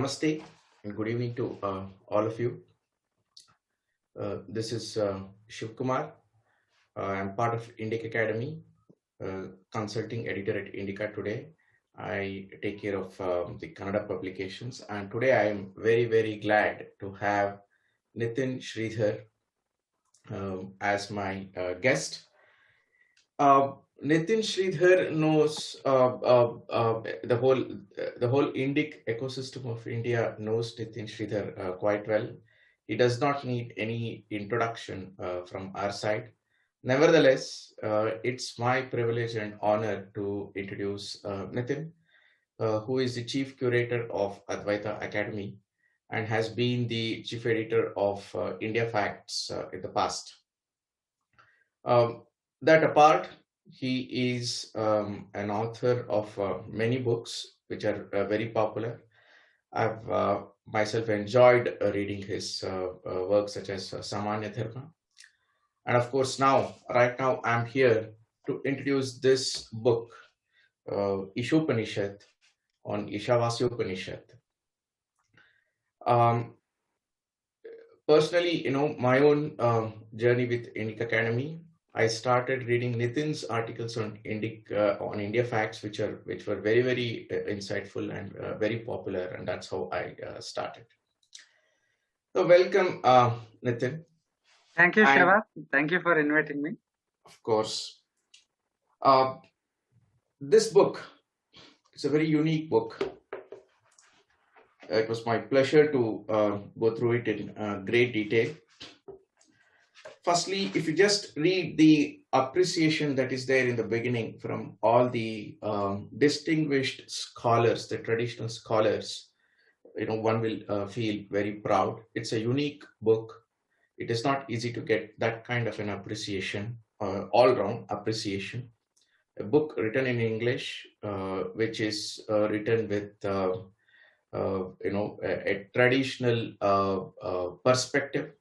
Namaste and good evening to all of you. This is Shiv Kumar. I'm part of Indica Academy, consulting editor at Indica today. I take care of the Kannada publications, and today I am very glad to have Nithin Sridhar as my guest. Nithin Sridhar knows the whole Indic ecosystem of India knows Nithin Sridhar quite well. He does not need any introduction from our side. Nevertheless, it's my privilege and honor to introduce Nithin, who is the chief curator of Advaita Academy and has been the chief editor of India Facts in the past. That apart, he is an author of many books which are very popular. I've myself enjoyed reading his works such as Samanya Dharma. And of course, right now, I'm here to introduce this book, ISHOPANISHAD on Upanishad. Personally, my own journey with Indica Academy, I started reading Nithin's articles on India Facts, which were very insightful and very popular, and that's how I started. So, welcome, Nithin. Thank you, Shiva. Thank you for inviting me. Of course, this book is a very unique book. It was my pleasure to go through it in great detail. Firstly, if you just read the appreciation that is there in the beginning from all the distinguished scholars, the traditional scholars, one will feel very proud. It's a unique book. It is not easy to get that kind of an appreciation, all-round appreciation. A book written in English, which is written with a traditional perspective,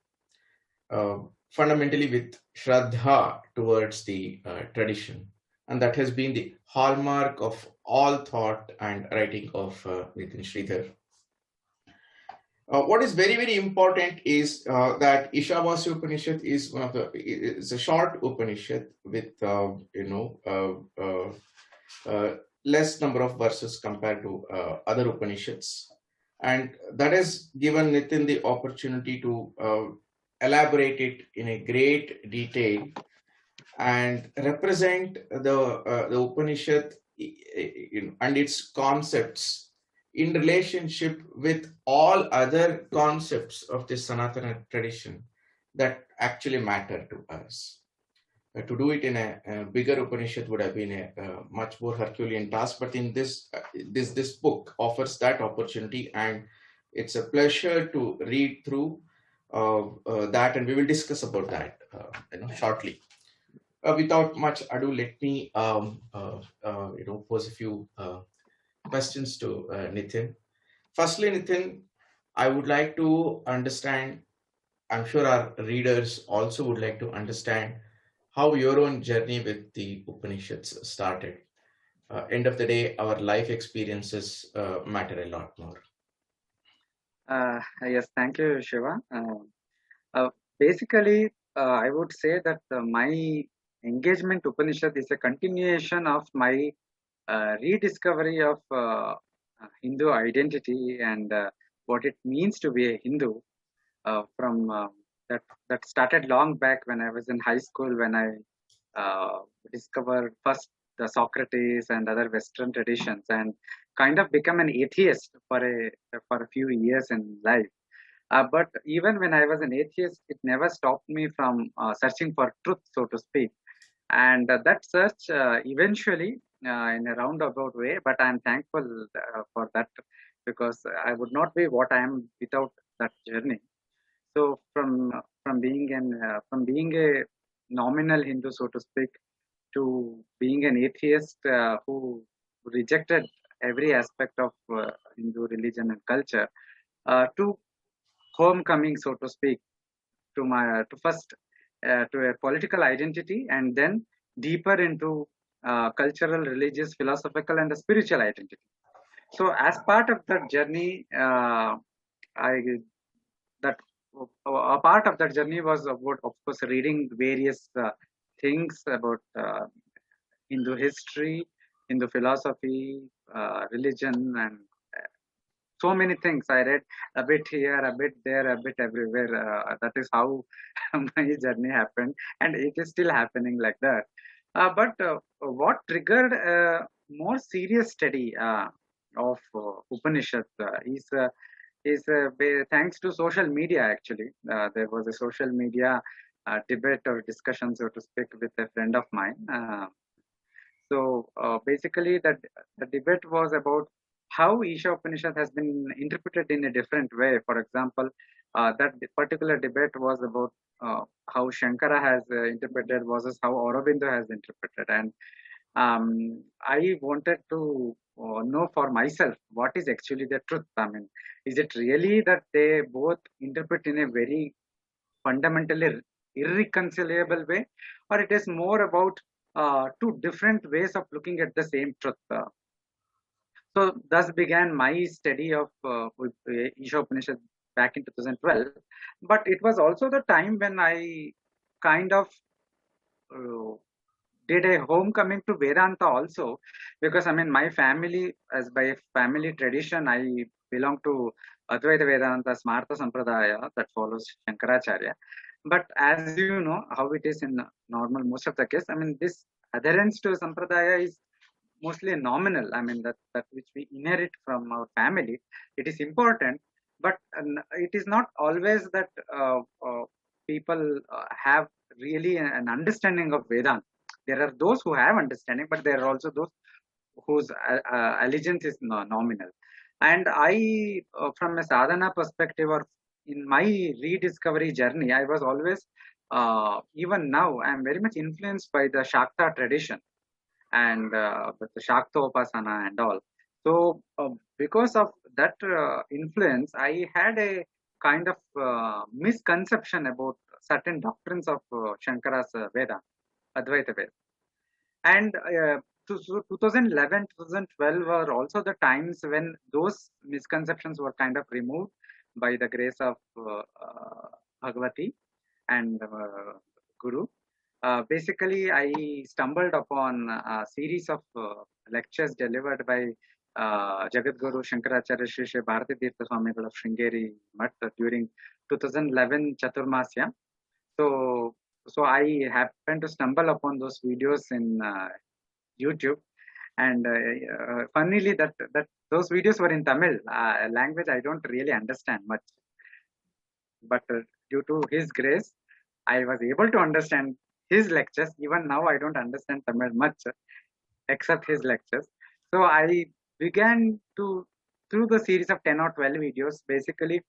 fundamentally with Shraddha towards the tradition. And that has been the hallmark of all thought and writing of Nithin Sridhar. What is very important is that Upanishad is a short Upanishad with less number of verses compared to other Upanishads, and that has given Nithin the opportunity to elaborate it in a great detail and represent the Upanishad and its concepts in relationship with all other concepts of the Sanatana tradition that actually matter to us. To do it in a bigger Upanishad would have been a much more Herculean task, but in this book offers that opportunity, and it's a pleasure to read through that, and we will discuss about that shortly. Without much ado, let me pose a few questions to Nithin. Firstly, Nithin, I would like to understand, I'm sure our readers also would like to understand how your own journey with the Upanishads started. End of the day, our life experiences matter a lot more. Yes, thank you, Shiva. Basically, I would say that my engagement Upanishad is a continuation of my rediscovery of Hindu identity and what it means to be a Hindu from that started long back when I was in high school, when I discovered first the Socrates and other Western traditions, and kind of become an atheist for a few years in life. But even when I was an atheist, it never stopped me from searching for truth, so to speak. And that search eventually, in a roundabout way, but I'm thankful for that, because I would not be what I am without that journey. So from being a nominal Hindu, so to speak, to being an atheist who rejected every aspect of Hindu religion and culture, to homecoming, so to speak, to a political identity, and then deeper into cultural, religious, philosophical, and the spiritual identity. So as part of that journey, that a part of that journey was about, of course, reading various things about Hindu history, Hindu philosophy, religion, and so many things. I read a bit here, a bit there, a bit everywhere. That is how my journey happened, and it is still happening like that. But what triggered a more serious study of Upanishad is thanks to social media. Actually, there was a social media debate or discussion, so to speak, with a friend of mine. So basically, the debate was about how Isha Upanishad has been interpreted in a different way. For example, that particular debate was about how Shankara has interpreted versus how Aurobindo has interpreted. And I wanted to know for myself what is actually the truth. I mean, is it really that they both interpret in a very fundamentally irreconcilable way, or it is more about two different ways of looking at the same truth? So thus began my study of Isha Upanishad back in 2012. But it was also the time when I kind of uh, did a homecoming to Vedanta also, because I mean my family, as by family tradition, I belong to Advaita Vedanta Smarta Sampradaya that follows Shankaracharya. But as you know how it is in normal most of the case, I mean this adherence to Sampradaya is mostly nominal. I mean that which we inherit from our family. It is important, but it is not always that people have really an understanding of Vedanta. There are those who have understanding, but there are also those whose allegiance is nominal. And I, from a sadhana perspective, or in my rediscovery journey, I was always, even now, I am very much influenced by the Shakta tradition and with the Shakta Upasana and all. So, because of that influence, I had a kind of misconception about certain doctrines of Shankara's Veda, Advaita Veda. And 2011, 2012 were also the times when those misconceptions were kind of removed by the grace of Bhagavati and Guru. Basically, I stumbled upon a series of lectures delivered by Jagadguru Shankaracharya Sri Sri Bharati Tirtha Swamigal of Sringeri Math during 2011 Chaturmasya. So I happened to stumble upon those videos in YouTube, and funnily that those videos were in Tamil, language I don't really understand much, but due to his grace, I was able to understand his lectures. Even now, I don't understand Tamil much except his lectures. So I began to, through the series of 10 or 12 videos, basically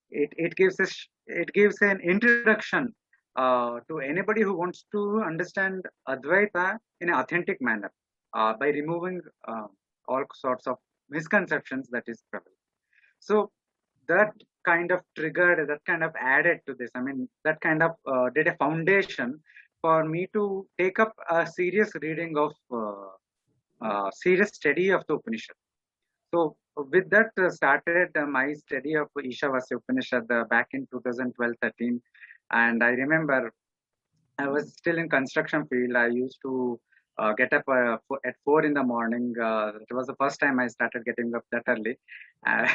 it gives it gives an introduction to anybody who wants to understand Advaita in an authentic manner by removing all sorts of misconceptions that is prevalent. So that kind of triggered, that kind of added to this. I mean, that kind of did a foundation for me to take up a serious reading of serious study of the Upanishad. So with that started my study of Ishavasya Upanishad back in 2012-13. And I remember I was still in construction field. I used to get up at 4 in the morning. It was the first time I started getting up that early. Uh,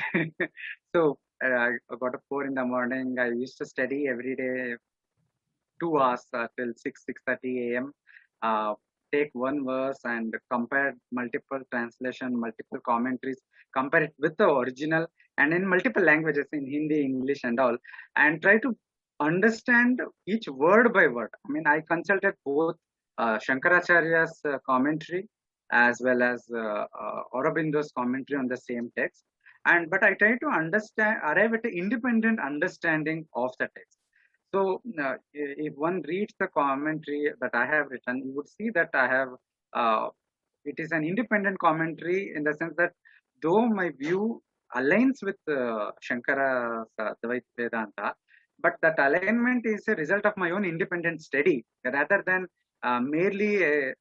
so I got up 4 in the morning. I used to study every day 2 hours till 6:30 a.m. Take one verse and compare multiple translation, multiple commentaries, compare it with the original and in multiple languages, in Hindi, English, and all, and try to understand each word by word. I mean, I consulted both Shankaracharya's commentary as well as Aurobindo's commentary on the same text, and but I try to understand, arrive at an independent understanding of the text. So, if one reads the commentary that I have written, you would see that I have, it is an independent commentary in the sense that though my view aligns with Shankara's Advaita Vedanta, but that alignment is a result of my own independent study rather than merely a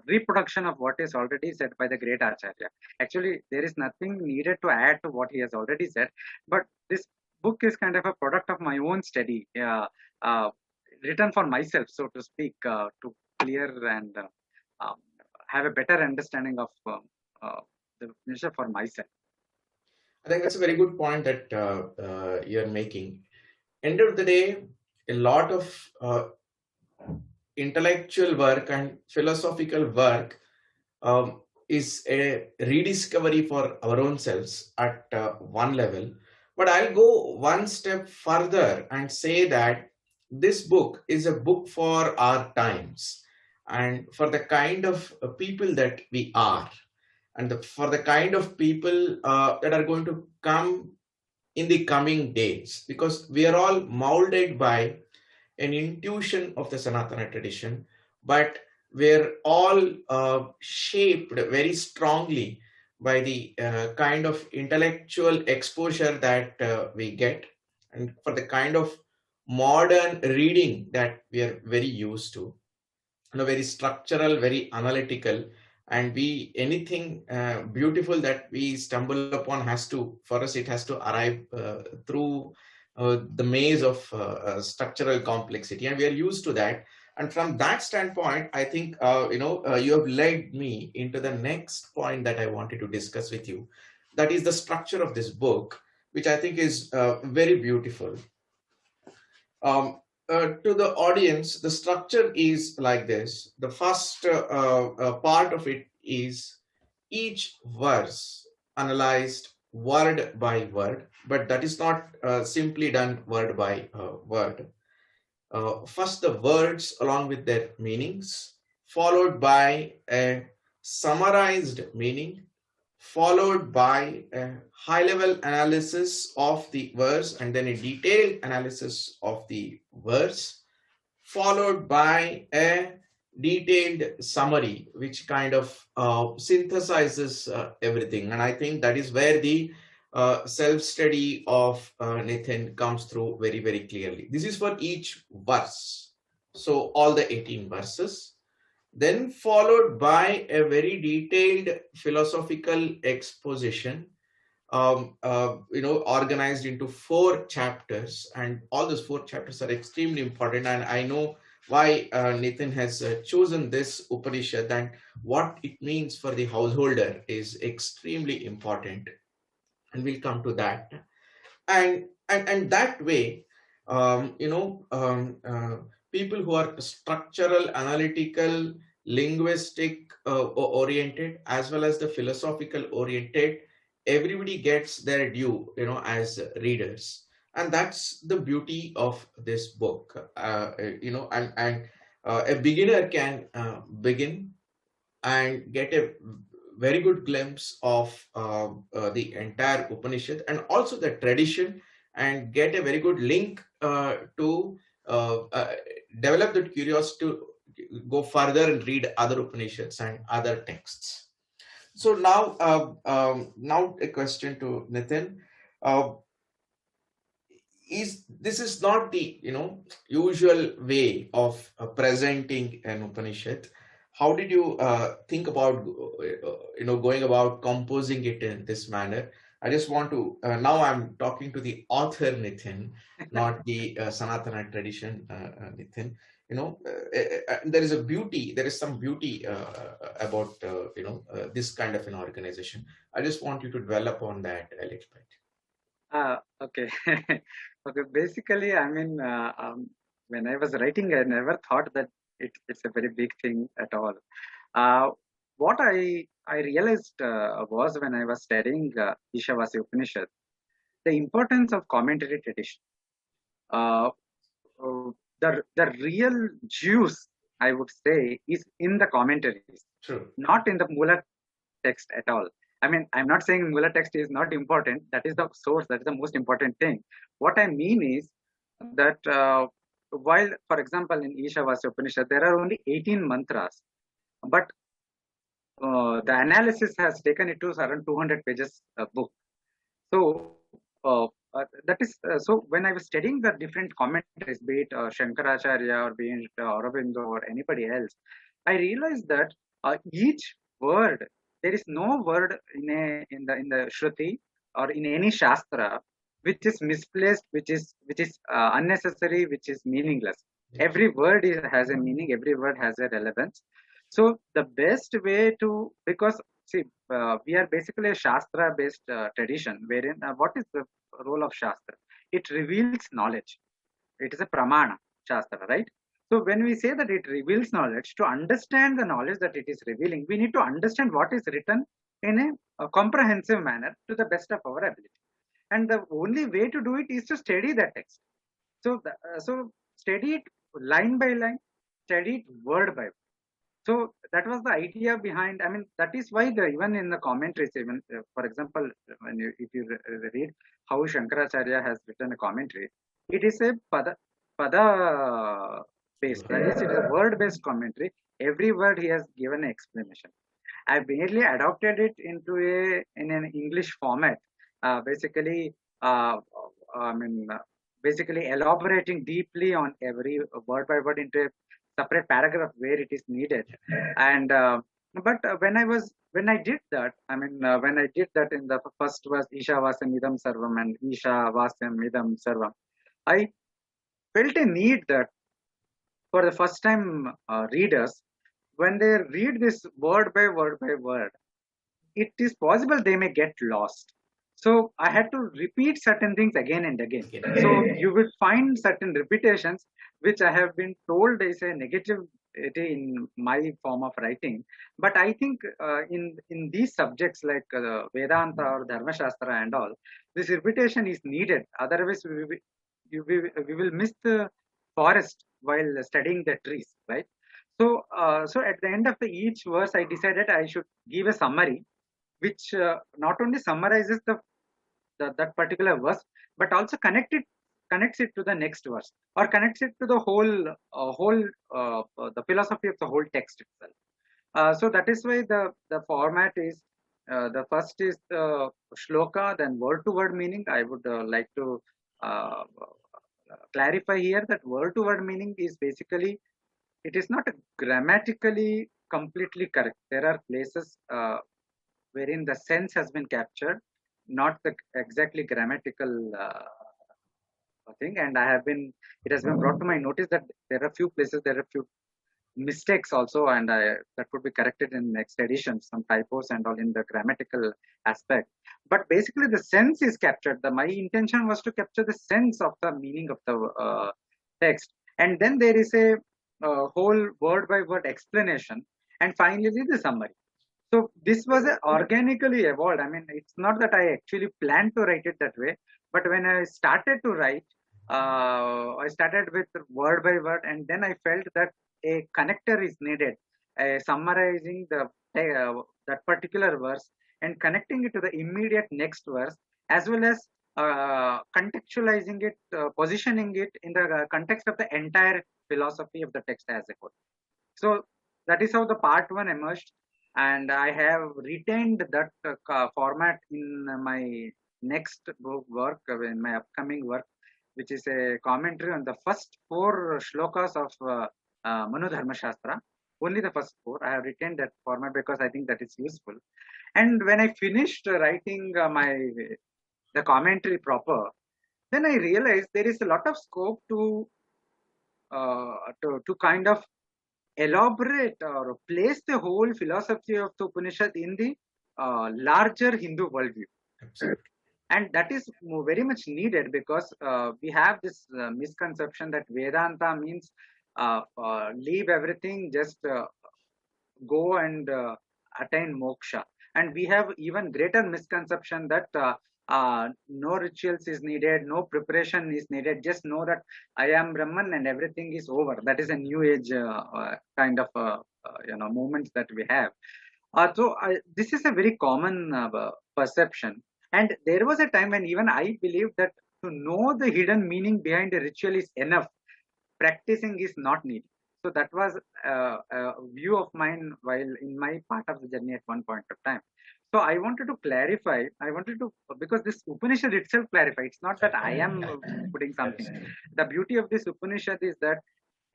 reproduction of what is already said by the great Acharya. Actually, there is nothing needed to add to what he has already said, but this book is kind of a product of my own study, uh, written for myself, so to speak, to clear and um, have a better understanding of uh, the Upanishad for myself. I think that's a very good point that you're making. End of the day, a lot of intellectual work and philosophical work is a rediscovery for our own selves at one level. But I'll go one step further and say that this book is a book for our times and for the kind of people that we are, and for the kind of people that are going to come in the coming days, because we are all molded by an intuition of the Sanatana tradition, but we're all shaped very strongly by the kind of intellectual exposure that we get, and for the kind of modern reading that we are very used to, very structural, very analytical, and we anything beautiful that we stumble upon has to, for us, it has to arrive through the maze of structural complexity, and we are used to that. And from that standpoint, I think you have led me into the next point that I wanted to discuss with you. That is the structure of this book, which I think is very beautiful. To the audience, the structure is like this. The first part of it is each verse analyzed word by word, but that is not simply done word by word. First, the words along with their meanings, followed by a summarized meaning, followed by a high level analysis of the verse and then a detailed analysis of the verse, followed by a detailed summary which kind of synthesizes everything. And I think that is where the self-study of Nithin comes through very, very clearly. This is for each verse. So all the 18 verses, then followed by a very detailed philosophical exposition, organized into 4 chapters, and all those 4 chapters are extremely important. And I know why Nithin has chosen this Upanishad, and what it means for the householder is extremely important, and we'll come to that. And that way, people who are structural, analytical, linguistic oriented, as well as the philosophical oriented, everybody gets their due, as readers. And that's the beauty of this book. A beginner can begin and get a very good glimpse of the entire Upanishad and also the tradition, and get a very good link to develop that curiosity to go further and read other Upanishads and other texts. So now a question to Nithin. Uh, this is not the usual way of presenting an Upanishad. How did you think about going about composing it in this manner? I just want to now I'm talking to the author Nithin, not the Sanatana tradition Nithin. There is some beauty about this kind of an organization. I just want you to develop on that a little bit. Okay. Okay. Basically, I mean, when I was writing, I never thought that it's a very big thing at all. What I realized was when I was studying Ishavasi Upanishad, the importance of commentary tradition. Uh, the real juice, I would say, is in the commentaries, True. not in the Mula text at all. I mean, I'm not saying Mula text is not important. That is the source. That is the most important thing. What I mean is that while, for example, in Ishavasya Upanishad, there are only 18 mantras, but the analysis has taken it to around 200 pages book. So that is so when I was studying the different commentaries, be it Shankaracharya or be it Aurobindo or anybody else, I realized that each word, there is no word in the Shruti or in any Shastra which is misplaced, which is unnecessary, which is meaningless. Every word has a meaning. Every word has a relevance. So the best way to, because see, we are basically a Shastra-based tradition, wherein what is the role of Shastra? It reveals knowledge. It is a pramana, Shastra, right? So when we say that it reveals knowledge, to understand the knowledge that it is revealing, we need to understand what is written in a comprehensive manner to the best of our ability. And the only way to do it is to study that text. So study it line by line, study it word by word. So that was the idea behind. I mean, that is why even in the commentaries, even for example, if you read how Shankaracharya has written a commentary, it is a pada based. That is, it is a word based commentary. Every word he has given an explanation. I barely adopted it into in an English format. Basically, I mean, basically elaborating deeply on every word by word into a separate paragraph where it is needed. And but when I did that, I mean, when I did that in the first verse, Isha Vasam Idam Sarvam and Isha Vasam Idam Sarvam, I felt a need that for the first time readers, when they read this word by word, it is possible they may get lost. So I had to repeat certain things again and again. So you will find certain repetitions which I have been told is a negative in my form of writing. But I think in these subjects like Vedanta or Dharma Shastra and all, this repetition is needed. Otherwise, we will miss the forest while studying the trees, right? So at the end of each verse, I decided I should give a summary which not only summarizes that particular verse, but also connects it to the next verse, or connects it to the whole the philosophy of the whole text itself. So that is why the format is the first is the shloka, then word to word meaning. I would like to clarify here that word to word meaning is basically, it is not grammatically completely correct. There are places wherein the sense has been captured, not the exactly grammatical thing. And it has been brought to my notice that there are few places, there are few mistakes also, and that would be corrected in next edition, some typos and all in the grammatical aspect. But basically, the sense is captured. My intention was to capture the sense of the meaning of the text, and then there is a whole word by word explanation, and finally the summary. So this was organically evolved. I mean, it's not that I actually planned to write it that way, but when I started to write, I started with word by word, and then I felt that a connector is needed, summarizing that particular verse and connecting it to the immediate next verse, as well as contextualizing it, positioning it in the context of the entire philosophy of the text as a whole. So that is how the part one emerged, and I have retained that format in my next book work, in my upcoming work, which is a commentary on the first four shlokas of Manu Dharma Shastra. Only the first four. I have retained that format because I think that is useful. And when I finished writing the commentary proper, then I realized there is a lot of scope to kind of elaborate or place the whole philosophy of the Upanishad in the larger Hindu worldview. Absolutely. And that is very much needed because we have this misconception that Vedanta means leave everything, just go and attain moksha. And we have even greater misconception that no rituals is needed, no preparation is needed. Just know that I am Brahman and everything is over. That is a new age kind of movements that we have. This is a very common perception. And there was a time when even I believed that to know the hidden meaning behind a ritual is enough. Practicing is not needed. So that was a view of mine while in my part of the journey at one point of time. So I wanted to clarify. Because this Upanishad itself clarify. It's not that I am putting something. The beauty of this Upanishad is that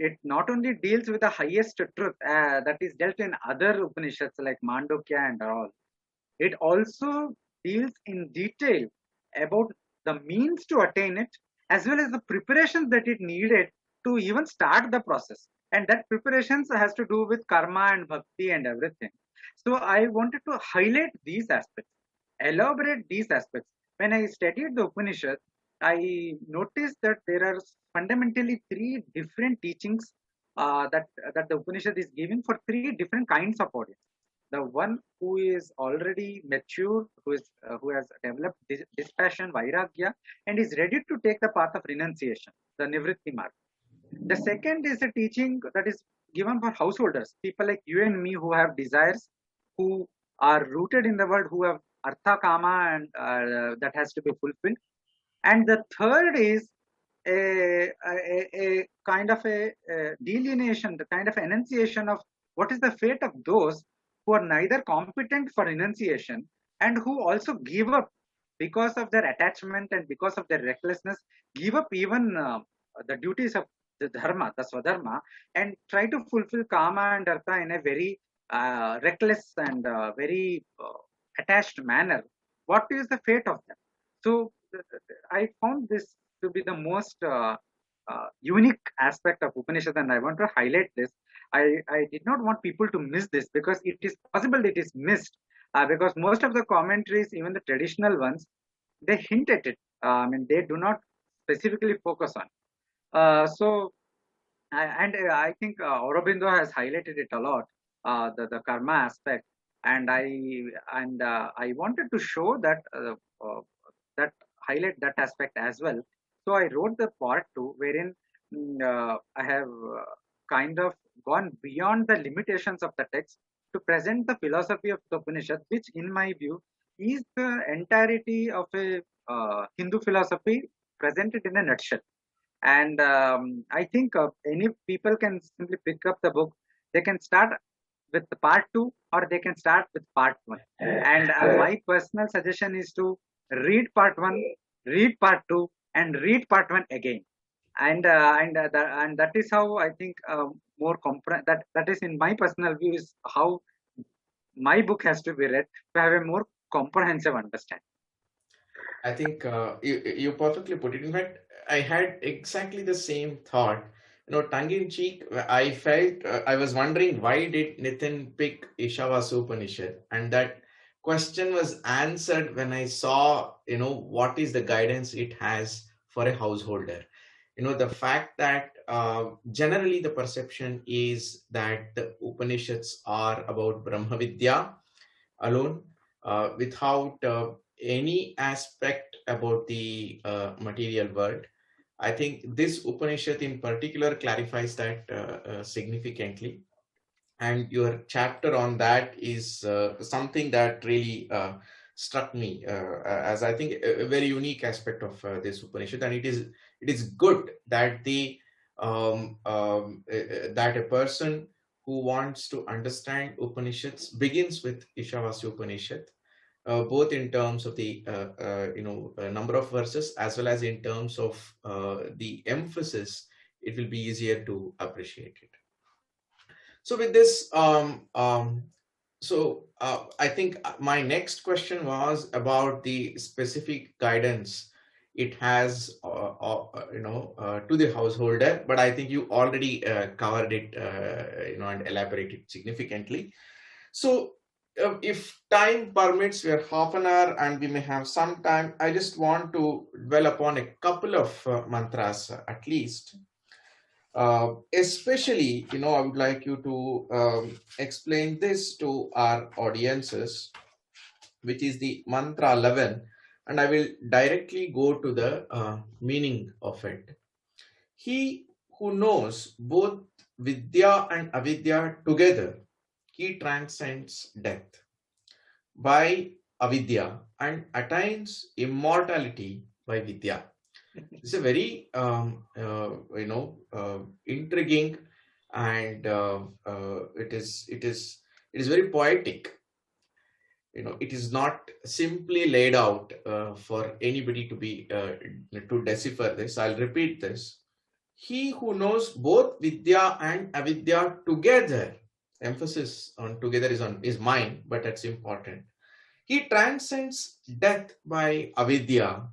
it not only deals with the highest truth that is dealt in other Upanishads like Mandukya and all, it also deals in detail about the means to attain it, as well as the preparations that it needed to even start the process. And that preparations has to do with karma and bhakti and everything. So I wanted to highlight these aspects, elaborate these aspects. When I studied the Upanishad, I noticed that there are fundamentally three different teachings that the Upanishad is giving for three different kinds of audience. The one who is already mature, who has developed dispassion, vairagya, and is ready to take the path of renunciation, the nivritti marg. The second is a teaching that is given for householders, people like you and me who have desires, who are rooted in the world, who have artha kama and that has to be fulfilled. And the third is a kind of a delineation, the kind of enunciation of what is the fate of those who are neither competent for renunciation and who also give up because of their attachment and because of their recklessness, give up even the duties of the dharma, the swadharma, and try to fulfill kama and artha in a very reckless and very attached manner. What is the fate of them? So I found this to be the most unique aspect of Upanishad, and I want to highlight this. I did not want people to miss this because it is possible it is missed because most of the commentaries, even the traditional ones, they hint at it. I mean, they do not specifically focus on. I think Aurobindo has highlighted it a lot, the karma aspect, and I wanted to show that highlight that aspect as well. So I wrote the part two, wherein I have kind of gone beyond the limitations of the text to present the philosophy of the Upanishad, which, in my view, is the entirety of a Hindu philosophy presented in a nutshell. And I think any people can simply pick up the book. They can start with the part two, or they can start with part one. And my personal suggestion is to read part one, read part two, and read part one again. And that is how I think that is, in my personal view, is how my book has to be read to have a more comprehensive understanding. I think you perfectly put it. In fact, I had exactly the same thought. Tongue in cheek, I felt I was wondering why did Nithin pick Ishavas Upanishad, and that question was answered when I saw what is the guidance it has for a householder. The fact that generally the perception is that the Upanishads are about Brahma Vidya alone, without any aspect about the material world. I think this Upanishad in particular clarifies that significantly. And your chapter on that is something that really struck me as, I think, a very unique aspect of this Upanishad. And it is good that that a person who wants to understand Upanishads begins with Ishavasya Upanishad, both in terms of the number of verses as well as in terms of the emphasis. It will be easier to appreciate it. So with this, I think my next question was about the specific guidance it has, to the householder. But I think you already covered it, and elaborated significantly. So if time permits, we are half an hour and we may have some time. I just want to dwell upon a couple of mantras at least. Especially, I would like you to explain this to our audiences, which is the mantra 11, and I will directly go to the meaning of it. He who knows both Vidya and Avidya together, he transcends death by Avidya and attains immortality by Vidya. It's a very intriguing, and it is very poetic. It is not simply laid out for anybody to decipher this. I'll repeat this. he who knows both Vidya and Avidya together, emphasis on together is mine, but that's important. He transcends death by Avidya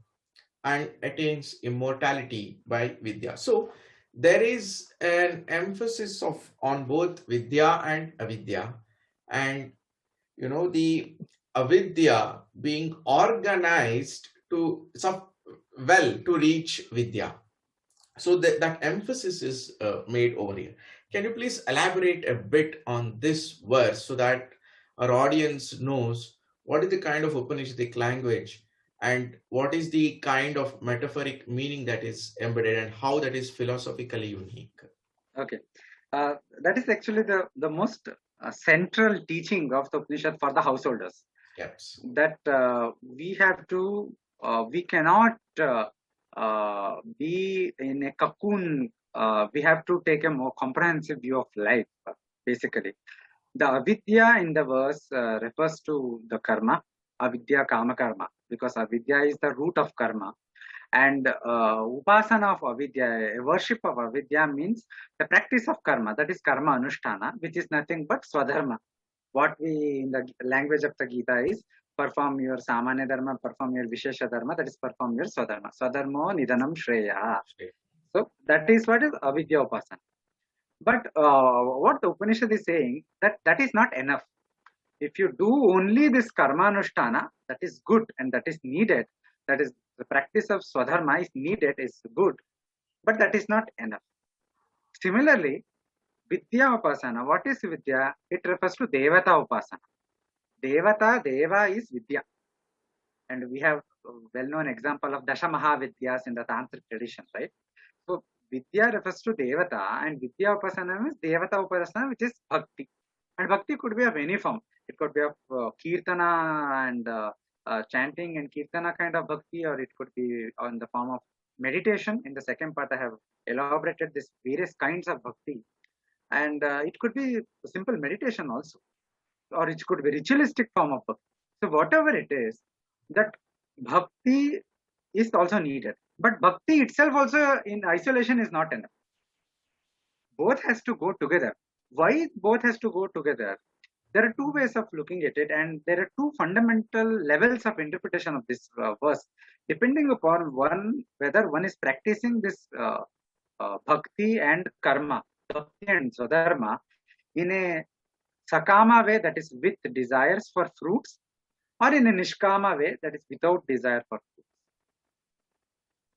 and attains immortality by Vidya. So there is an emphasis of on both Vidya and Avidya, and the Avidya being organized to reach Vidya. So that emphasis is made over here. Can you please elaborate a bit on this verse so that our audience knows what is the kind of Upanishadic language and what is the kind of metaphoric meaning that is embedded and how that is philosophically unique? Okay. That is actually the most central teaching of the Upanishad for the householders. Yes. That we cannot be in a cocoon. We have to take a more comprehensive view of life, basically. The avidya in the verse refers to the karma, avidya kama karma, because avidya is the root of karma. And upasana of avidya, worship of avidya means the practice of karma, that is karma anushtana, which is nothing but swadharma. What we in the language of the Gita is perform your samanya dharma, perform your vishesha dharma, that is perform your swadharma. Swadharmo nidanam shreya. So that is what is avidya upasana. But what the Upanishad is saying, that is not enough. If you do only this karma anushtana, that is good and that is needed. That is the practice of swadharma is needed, is good, but that is not enough. Similarly, Vidya Upasana, what is Vidya? It refers to Devata Upasana. Devata, Deva is Vidya. And we have a well-known example of Dasha Mahavidyas in the Tantric tradition, right? So Vidya refers to Devata and Vidya Upasana means Devata Upasana, which is Bhakti. And Bhakti could be of any form. It could be of Kirtana and chanting and Kirtana kind of Bhakti, or it could be in the form of meditation. In the second part, I have elaborated this various kinds of Bhakti. And it could be simple meditation also, or it could be ritualistic form of bhakti. So whatever it is, that bhakti is also needed. But bhakti itself also in isolation is not enough. Both has to go together. Why both has to go together? There are two ways of looking at it, and there are two fundamental levels of interpretation of this verse, depending upon whether one is practicing this bhakti and karma, bhakti and swadharma, in a sakama way, that is with desires for fruits, or in a nishkama way, that is without desire for fruits.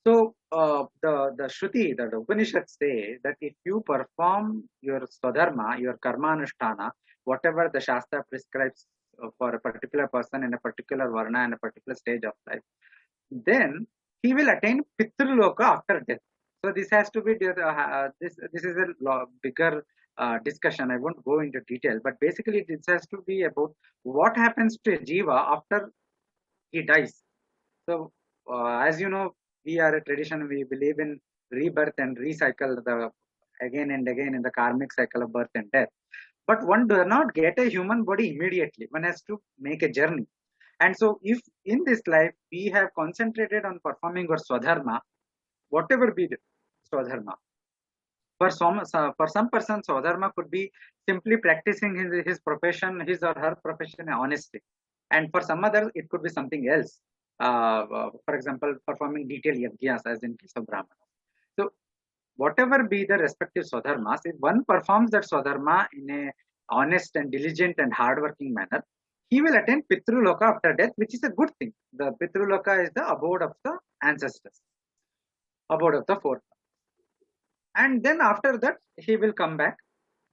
So the Shruti, the Upanishads say that if you perform your swadharma, your karma anushtana, whatever the Shastra prescribes for a particular person in a particular varna and a particular stage of life, then he will attain Pitruloka after death. So this has to be this is a bigger discussion. I won't go into detail, but basically this has to be about what happens to a jiva after he dies. So as you know, we are a tradition. We believe in rebirth and recycle the again and again in the karmic cycle of birth and death. But one does not get a human body immediately. One has to make a journey. And so if in this life we have concentrated on performing our swadharma, whatever be the swadharma, for some person swadharma could be simply practicing his profession, his or her profession honestly. And for some others, it could be something else. For example, performing detailed yajnas as in case of Brahmana. So whatever be the respective swadharmas, if one performs that swadharma in a honest and diligent and hardworking manner, he will attain Pitruloka after death, which is a good thing. The Pitruloka is the abode of the ancestors, abode of the forefathers. And then after that, he will come back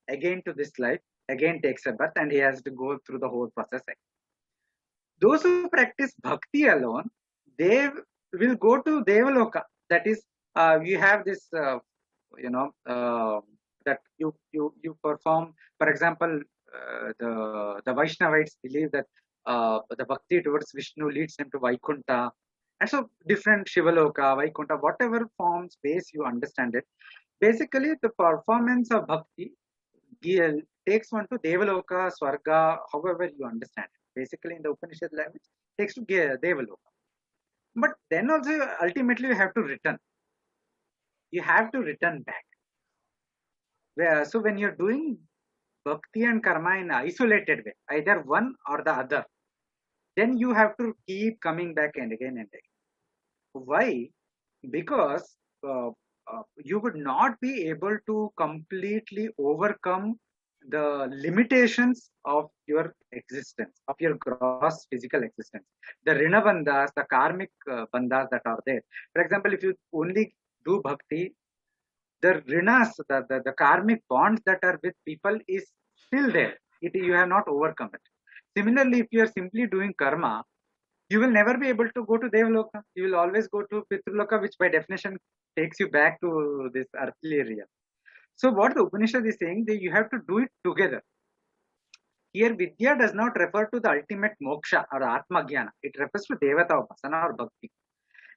again to this life, again takes a birth, and he has to go through the whole process again. Those who practice bhakti alone, they will go to Devaloka. That is, you have this, that you perform. For example, the Vaishnavites believe that the bhakti towards Vishnu leads them to Vaikuntha, and so different Shivaloka, Vaikuntha, whatever form space you understand it. Basically, the performance of bhakti takes one to Devaloka, Swarga, however you understand it. Basically, in the Upanishad language, takes to Devaloka. But then also, ultimately, you have to return. you have to return back. So when you're doing bhakti and karma in isolated way, either one or the other, then you have to keep coming back and again and again. Why? Because you would not be able to completely overcome the limitations of your existence, of your gross physical existence. The Rina bandhas, the karmic bandhas that are there. For example, if you only do bhakti, the rinas, the karmic bonds that are with people is still there. You have not overcome it. Similarly, if you are simply doing karma, you will never be able to go to Devaloka. You will always go to Pitraloka, which by definition takes you back to this earthly realm. So what the Upanishad is saying, that you have to do it together. Here, Vidya does not refer to the ultimate moksha or Atma Jnana. It refers to Devata Upasana or Bhakti.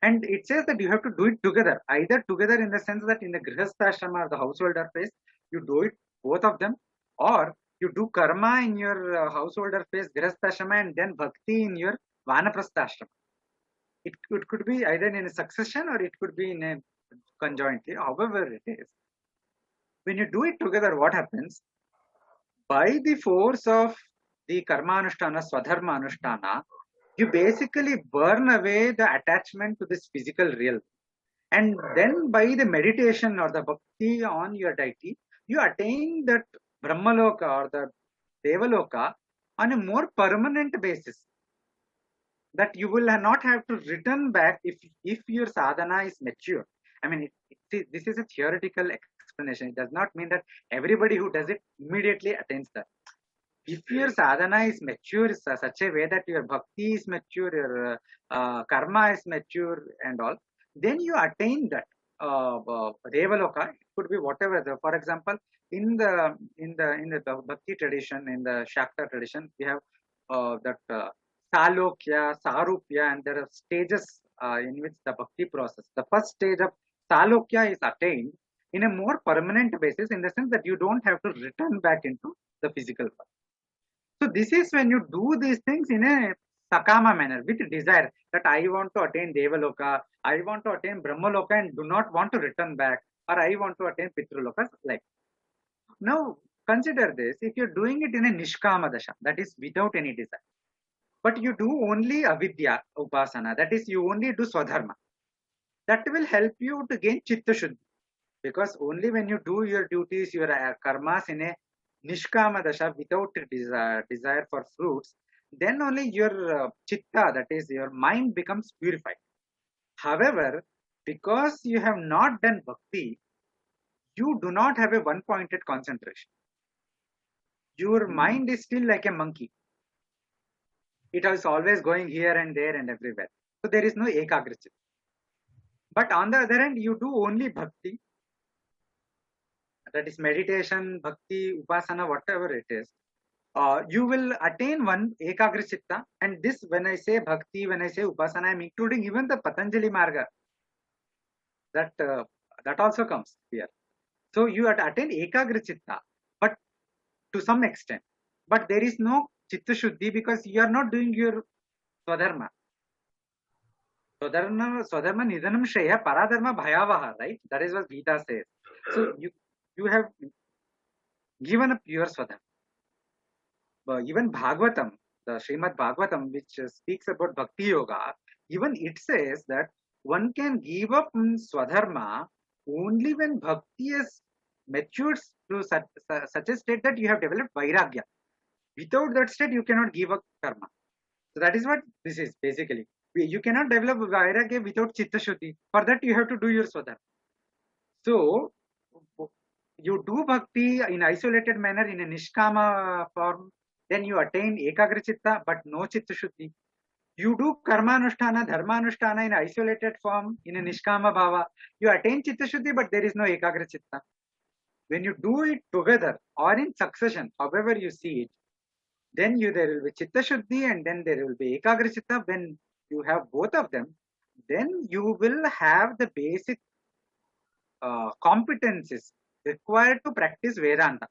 And it says that you have to do it together, either together in the sense that in the Grihastha or the householder phase, you do it, both of them, or you do karma in your householder phase, Grihastha and then Bhakti in your Vanaprastha. It could be either in a succession or it could be in a conjointly, however it is. When you do it together, what happens? By the force of the karma anushtana, swadharma anushtana, you basically burn away the attachment to this physical realm. And then by the meditation or the bhakti on your deity, you attain that Brahmaloka or the Devaloka on a more permanent basis. That you will not have to return back if your sadhana is mature. I mean, this is a theoretical explanation. It does not mean that everybody who does it immediately attains that. If your sadhana is mature in such a way that your bhakti is mature, your karma is mature and all, then you attain that Devaloka. It could be whatever. For example, in the Bhakti tradition, in the Shakta tradition, we have that Salokya, Sarupya, and there are stages in which the Bhakti process. The first stage of Salokya is attained in a more permanent basis, in the sense that you don't have to return back into the physical world. So this is when you do these things in a sakama manner, with desire that I want to attain Devaloka, I want to attain Brahmaloka and do not want to return back, or I want to attain Pitralokas, like. Now consider this, if you're doing it in a Nishkama Dasha, that is without any desire, but you do only avidya upasana, that is you only do swadharma, that will help you to gain chitta shuddhi, because only when you do your duties, your karmas in a nishkama dasha without desire for fruits, then only your chitta, that is your mind, becomes purified. However, because you have not done bhakti, you do not have a one-pointed concentration. Your mind is still like a monkey. It is always going here and there and everywhere. So there is no ekagra chitta. But on the other hand, you do only bhakti, that is meditation, bhakti, upasana, whatever it is. You will attain one ekagra chitta. And this, when I say bhakti, when I say upasana, I am including even the Patanjali marga. That also comes here. So you have to attain ekagra chitta, but to some extent. But there is no chitta shuddhi, because you are not doing your swadharma. Swadharma nidhanam shreya paradharma bhayavaha, right? That is what Gita says. So you have given up your swadharma. Even Bhagavatam, the Srimad Bhagavatam, which speaks about Bhakti Yoga, even it says that one can give up swadharma only when bhakti has matured to such a state that you have developed vairagya. Without that state, you cannot give up karma. So that is what this is basically. You cannot develop vairagya without chitta shuddhi. For that, you have to do your swadharma. So you do bhakti in isolated manner, in a nishkama form, then you attain ekagra chitta, but no chitta shuddhi. You do karma anushtana, dharma anushtana in isolated form, in a nishkama bhava, you attain chitta shuddhi, but there is no ekagra chitta. When you do it together or in succession, however you see it, then there will be chitta shuddhi and then there will be ekagra chitta. When you have both of them, then you will have the basic competencies required to practice Vedanta,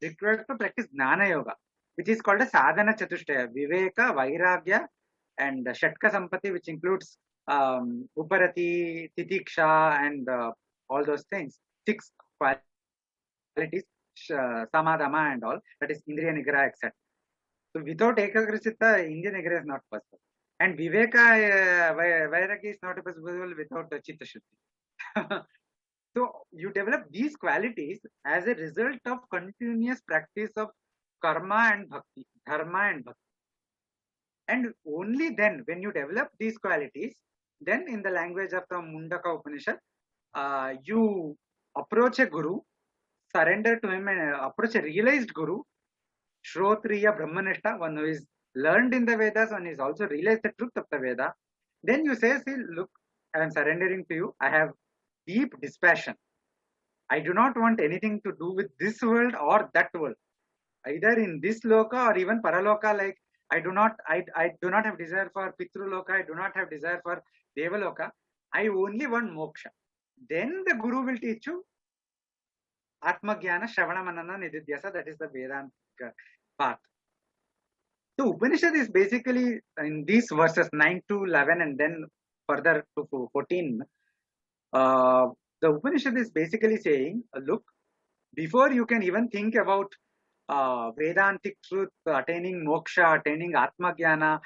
required to practice Jnana Yoga, which is called a Sadhana Chatushtaya, Viveka, Vairagya, and Shatka Sampati, which includes Uparati, Titiksha, and all those things, 6 qualities, Sama, Dama and all, that is Indriya Nigra, etc. So without Ekagrachita, Indian Nigra is not possible. And Viveka, Vairagi is not possible without Chitta Shuddhi. So you develop these qualities as a result of continuous practice of karma and bhakti, dharma and bhakti. And only then, when you develop these qualities, then in the language of the Mundaka Upanishad, you approach a guru, surrender to him, and approach a realized guru, Shrotriya Brahmanishta, one who is learned in the Vedas and is also realized the truth of the Veda. Then you say, see, look, I am surrendering to you. I have deep dispassion. I do not want anything to do with this world or that world, either in this loka or even paraloka. Like I do not have desire for Pitruloka. I do not have desire for Devaloka. I only want moksha. Then the guru will teach you Atma Jnana, Shravana Manana, Nididhyasa. That is the Vedanta path. So Upanishad is basically in these verses 9 to 11 and then further to 14. The Upanishad is basically saying, look, before you can even think about Vedantic truth, attaining moksha, attaining Atma Jnana,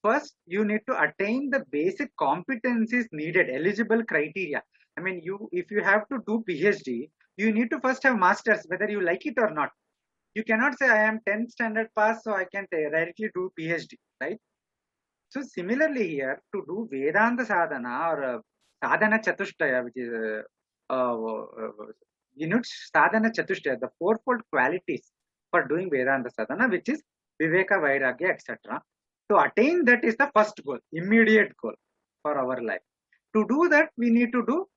first you need to attain the basic competencies needed, eligible criteria. I mean, if you have to do PhD, you need to first have masters, whether you like it or not. You cannot say I am 10th standard pass, so I can directly do PhD, right? So similarly here, to do Vedanta sadhana or sadhana chatushtaya, which is sadhana chatushtaya, the fourfold qualities for doing Vedanta sadhana, which is Viveka, Vairagya, etc. To attain that is the first goal, immediate goal for our life. To do that, we need to do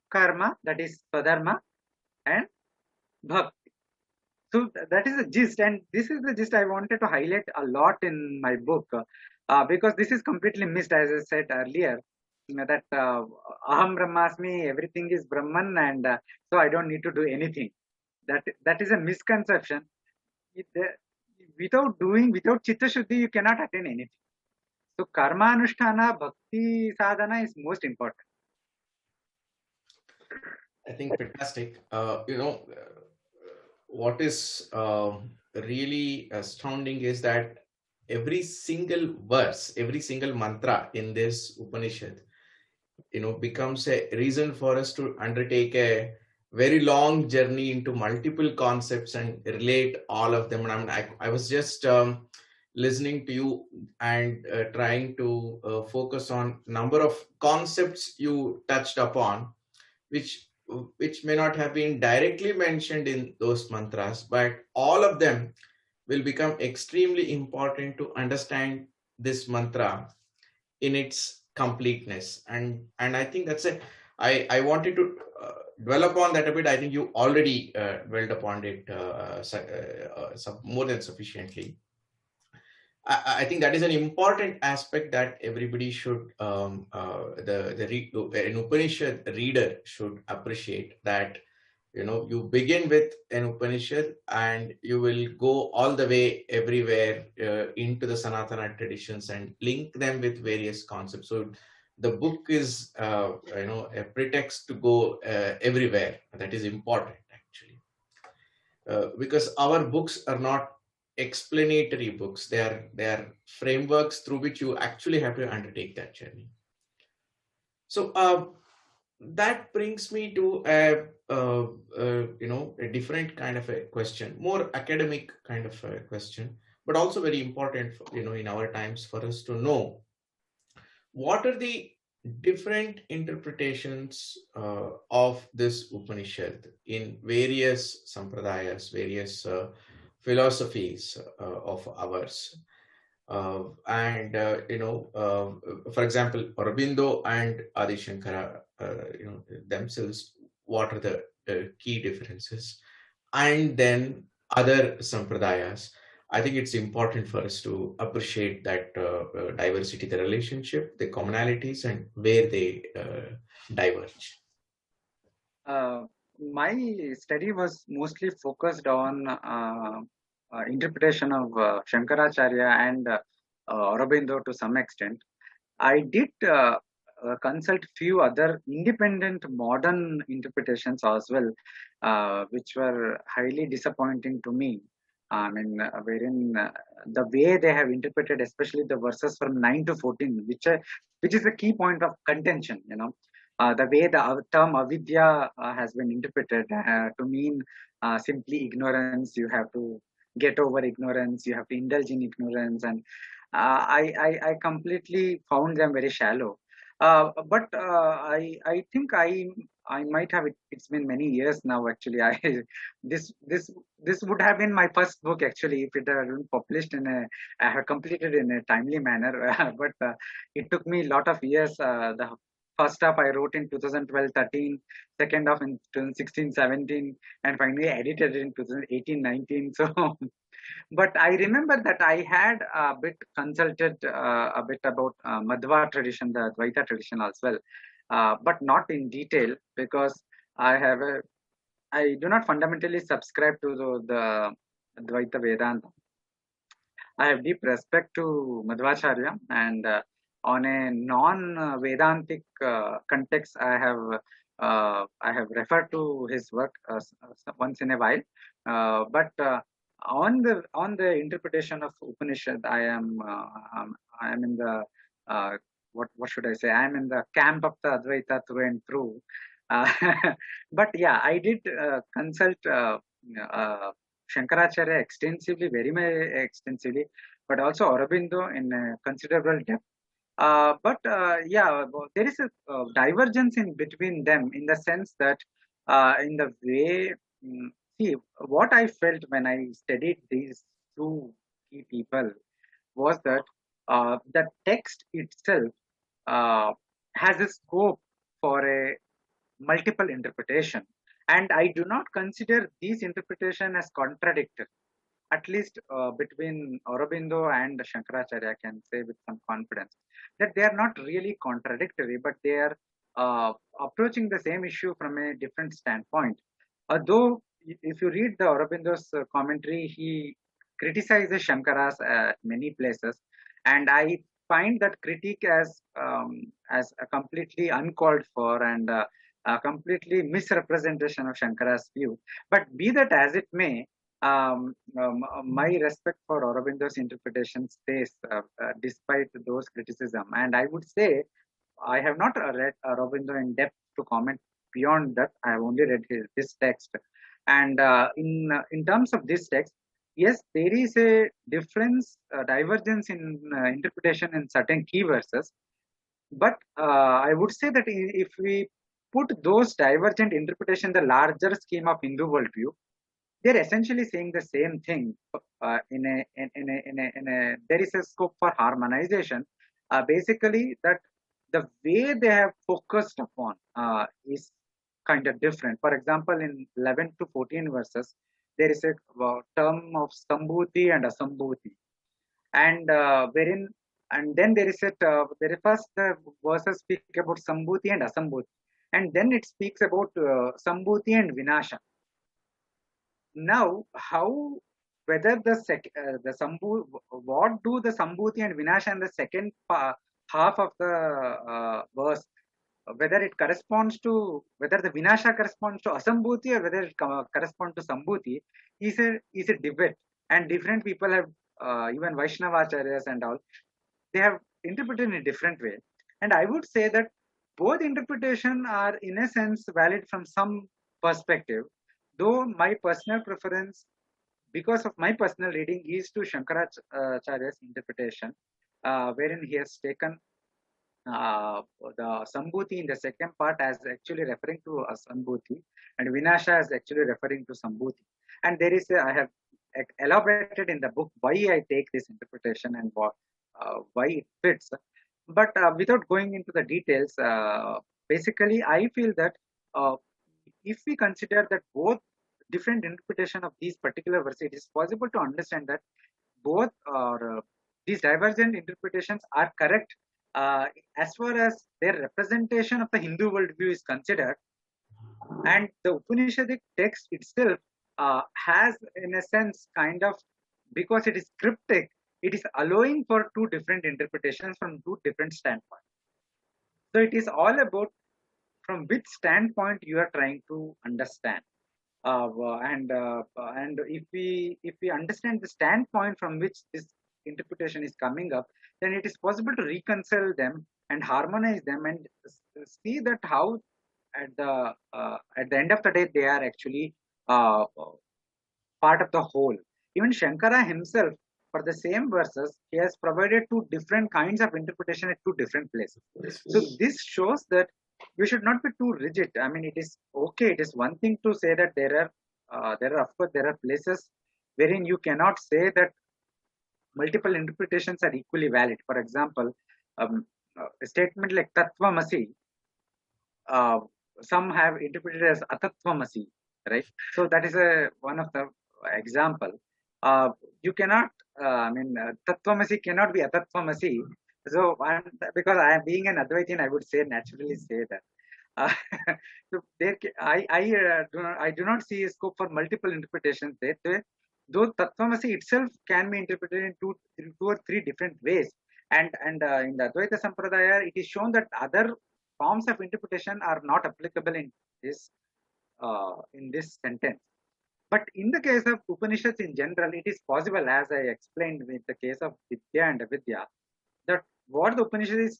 karma, that is Swadharma, and Bhakti. So that is the gist, and this is the gist I wanted to highlight a lot in my book, because this is completely missed, as I said earlier, that Aham Brahmasmi, everything is Brahman, and so I don't need to do anything. That is a misconception. Without Chitta Shuddhi, you cannot attain anything. So Karma Anushtana, Bhakti Sadhana is most important. I think fantastic. What is really astounding is that every single verse, every single mantra in this Upanishad, becomes a reason for us to undertake a very long journey into multiple concepts and relate all of them. And I was just listening to you and trying to focus on number of concepts you touched upon, which may not have been directly mentioned in those mantras, but all of them will become extremely important to understand this mantra in its completeness. And I think that's it. I wanted to dwell upon that a bit. I think you already dwelled upon it more than sufficiently. I think that is an important aspect that everybody should, an Upanishad reader should appreciate, that, you begin with an Upanishad and you will go all the way everywhere into the Sanatana traditions and link them with various concepts. So the book is, a pretext to go everywhere. That is important, actually, because our books are not explanatory books. They are frameworks through which you actually have to undertake that journey. So that brings me to a different kind of a question, more academic kind of a question, but also very important for, in our times, for us to know what are the different interpretations of this Upanishad in various sampradayas, various philosophies of ours. For example, Aurobindo and Adi Shankara, themselves, what are the key differences? And then other sampradayas. I think it's important for us to appreciate that diversity, the relationship, the commonalities, and where they diverge. My study was mostly focused on interpretation of Shankaracharya and Aurobindo to some extent. I did consult few other independent modern interpretations as well, which were highly disappointing to me. I mean, wherein the way they have interpreted, especially the verses from 9 to 14, which is the key point of contention, the way the term avidya has been interpreted to mean simply ignorance. You have to get over ignorance. You have to indulge in ignorance, and I completely found them very shallow. But I think I might have it. It's been many years now. Actually, I this this this would have been my first book actually if it had been published in a I had completed in a timely manner. But it took me a lot of years. The first half I wrote in 2012-13, second half in 2016-17, and finally edited it in 2018-19. So but I remember that I had a bit consulted a bit about Madhva tradition, the Advaita tradition as well, but not in detail because I do not fundamentally subscribe to the Advaita Vedanta. I have deep respect to Madhvacharya, and on a non-Vedantic context, I have referred to his work once in a while. But on the interpretation of Upanishad, I am in the what should I say? I am in the camp of the Advaita through and through. Uh, but yeah, I did consult Shankaracharya extensively, extensively, but also Aurobindo in considerable depth. But there is a divergence in between them in the sense that in the way, see, what I felt when I studied these two key people was that the text itself uh, has a scope for a multiple interpretation, and I do not consider these interpretation as contradictory. At least between Aurobindo and Shankaracharya, I can say with some confidence that they are not really contradictory, but they are approaching the same issue from a different standpoint. Although, if you read the Aurobindo's commentary, he criticizes Shankaras at many places, and I find that critique as a completely uncalled for and a completely misrepresentation of Shankara's view. But be that as it may, my respect for Aurobindo's interpretation stays despite those criticism. And I would say I have not read Aurobindo in depth to comment beyond that. I have only read this text. And in terms of this text, yes, there is a difference, divergence in interpretation in certain key verses. But I would say that if we put those divergent interpretation in the larger scheme of Hindu worldview, they're essentially saying the same thing there is a scope for harmonization, basically that the way they have focused upon is kind of different. For example, in 11 to 14 verses there is a term of sambhuti and asambhuti, and wherein and then there is a there is first the verses speak about sambhuti and asambhuti, and then it speaks about sambhuti and vinasha. Now, how whether the sambhu what do the sambhuti and vinasha in the second half of the verse, whether it corresponds to whether the vinasha corresponds to asambhuti or whether it corresponds to sambhuti is a debate, and different people have even Vaishnavacharyas and all, they have interpreted in a different way, and I would say that both interpretation are in a sense valid from some perspective, though my personal preference, because of my personal reading, is to Shankaracharya's interpretation, wherein he has taken the Sambhuti in the second part as actually referring to a Sambhuti, and Vinasha as actually referring to Sambhuti. And there is I have elaborated in the book why I take this interpretation and why it fits. But without going into the details, basically I feel that uh, if we consider that both different interpretation of these particular verses, it is possible to understand that both are these divergent interpretations are correct as far as their representation of the Hindu worldview is considered, and the Upanishadic text itself has, in a sense, kind of, because it is cryptic, it is allowing for two different interpretations from two different standpoints. So it is all about from which standpoint you are trying to understand. And if we understand the standpoint from which this interpretation is coming up, then it is possible to reconcile them and harmonize them and see that how at the end of the day they are actually uh, part of the whole. Even Shankara himself, for the same verses, he has provided two different kinds of interpretation at two different places. So this shows that we should not be too rigid. I mean, it is okay. It is one thing to say that there are of course there are places wherein you cannot say that multiple interpretations are equally valid. For example, a statement like Tattvamasi, uh, some have interpreted as Atatvamasi, right? So that is a one of the example. You cannot, Tattvamasi cannot be Atatvamasi. So, because I am being an Advaitin, I would say naturally say that. Uh, so I do not see a scope for multiple interpretations that way. Though Tattvamasi itself can be interpreted in two or three different ways, and in the Advaita Sampradaya, it is shown that other forms of interpretation are not applicable in this sentence. But in the case of Upanishads in general, it is possible, as I explained with the case of Vidya and Avidya, that what the Upanishad is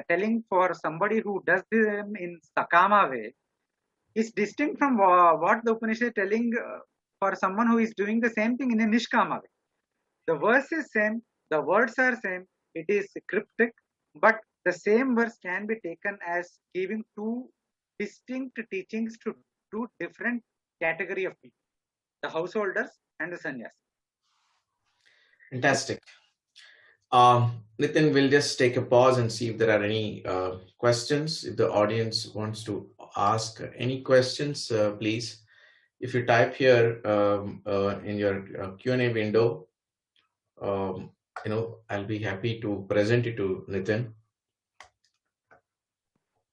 telling for somebody who does them in Sakama way is distinct from what the Upanishad is telling for someone who is doing the same thing in a Nishkama way. The verse is same, the words are same, it is cryptic, but the same verse can be taken as giving two distinct teachings to two different category of people, the householders and the sannyas. Fantastic. Nithin, we'll just take a pause and see if there are any questions. If the audience wants to ask any questions, please. If you type here in your Q&A window, I'll be happy to present it to Nithin.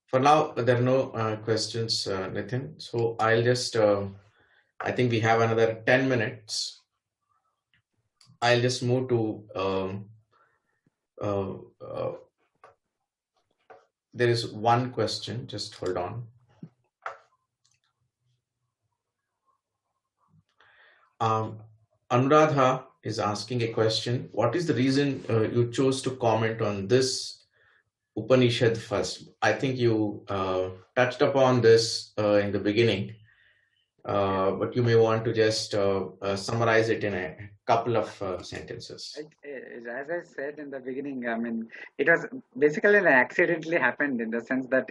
For now, there are no questions, Nithin. So I'll just, I think we have another 10 minutes. I'll just move to, there is one question, just hold on. Anuradha is asking a question. What is the reason you chose to comment on this Upanishad first? I think you touched upon this in the beginning, but you may want to just summarize it in a couple of sentences. As I said in the beginning, I mean, it was basically accidentally happened in the sense that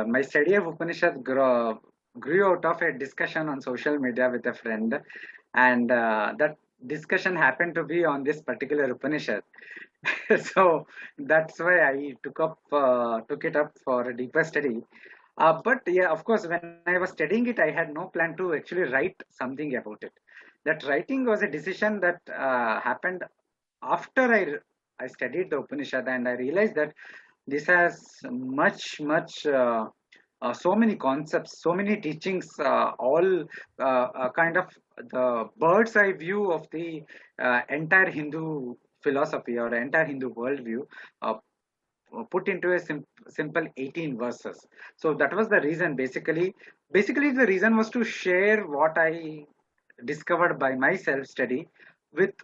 my study of Upanishad grew out of a discussion on social media with a friend, and that discussion happened to be on this particular Upanishad. So that's why I took it up for a deeper study. But yeah, of course, when I was studying it, I had no plan to actually write something about it. That writing was a decision that happened after I studied the Upanishad, and I realized that this has so many concepts, so many teachings, all kind of the bird's eye view of the entire Hindu philosophy or entire Hindu worldview, uh, put into a simple 18 verses. So that was the reason. Basically, the reason was to share what I discovered by my self study with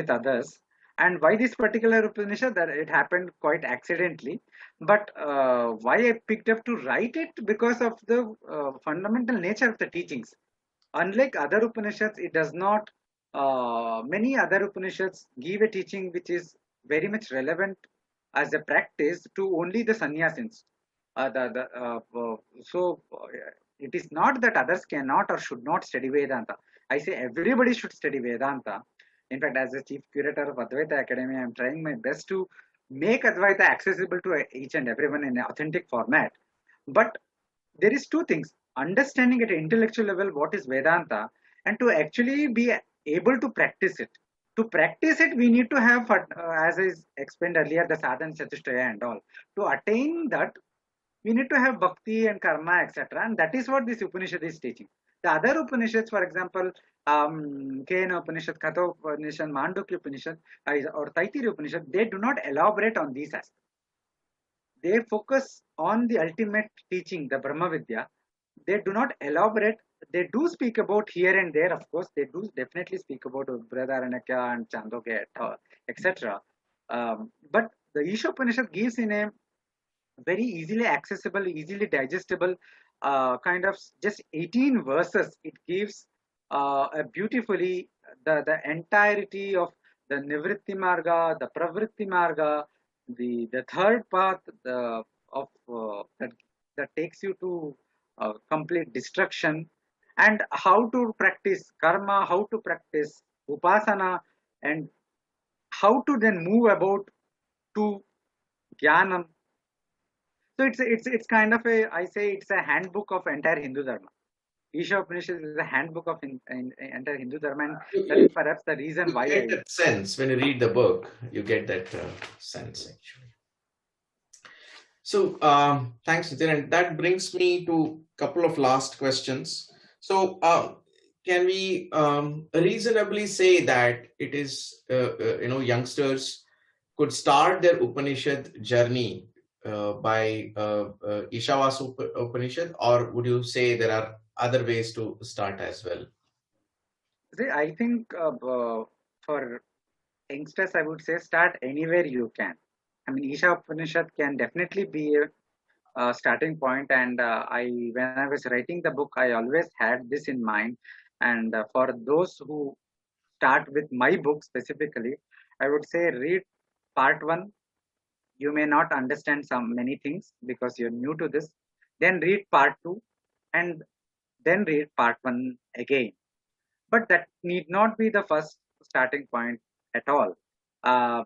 others. And why this particular Upanishad? That it happened quite accidentally. But why I picked up to write it, because of the fundamental nature of the teachings. Unlike other Upanishads, it does not. Many other Upanishads give a teaching which is very much relevant as a practice to only the sannyasins. It is not that others cannot or should not study Vedanta. I say everybody should study Vedanta. In fact, as a chief curator of Advaita Academy, I am trying my best to make Advaita accessible to each and everyone in an authentic format. But there is two things: understanding at an intellectual level what is Vedanta, and to actually be able to practice it. To practice it, we need to have, as I explained earlier, the sadhana chatushtaya and all. To attain that, we need to have bhakti and karma, etc. And that is what this Upanishad is teaching. The other Upanishads, for example, Kena Upanishad, Katha Upanishad, Mandukya Upanishad, or Taittiriya Upanishad, they do not elaborate on these aspects. they focus on the ultimate teaching, the Brahma Vidya. They do not elaborate. They do speak about here and there, of course. They do definitely speak about Brihadaranyaka and Chandogya, etc. But the Ishopanishad gives in a very easily accessible, easily digestible kind of just 18 verses. It gives a beautifully the entirety of the Nivritti Marga, the Pravritti Marga, the third path of that takes you to complete destruction, and how to practice karma, how to practice upasana, and how to then move about to jnanam. So it's kind of a, I say it's a handbook of entire Hindu Dharma. Isha Upanishad is a handbook of entire Hindu Dharma, and that is perhaps the reason You why get I. that sense when you read the book. You get that sense actually. So thanks, Nithin, and that brings me to a couple of last questions. So can we reasonably say that it is youngsters could start their Upanishad journey by Ishavas Upanishad, or would you say there are other ways to start as well? See, I think for youngsters, I would say start anywhere you can. I mean, Isha Upanishad can definitely be a starting point, and when I was writing the book, I always had this in mind. And for those who start with my book specifically, I would say read part one. You may not understand some many things because you're new to this. Then read part two, and then read part one again. But that need not be the first starting point at all. Uh,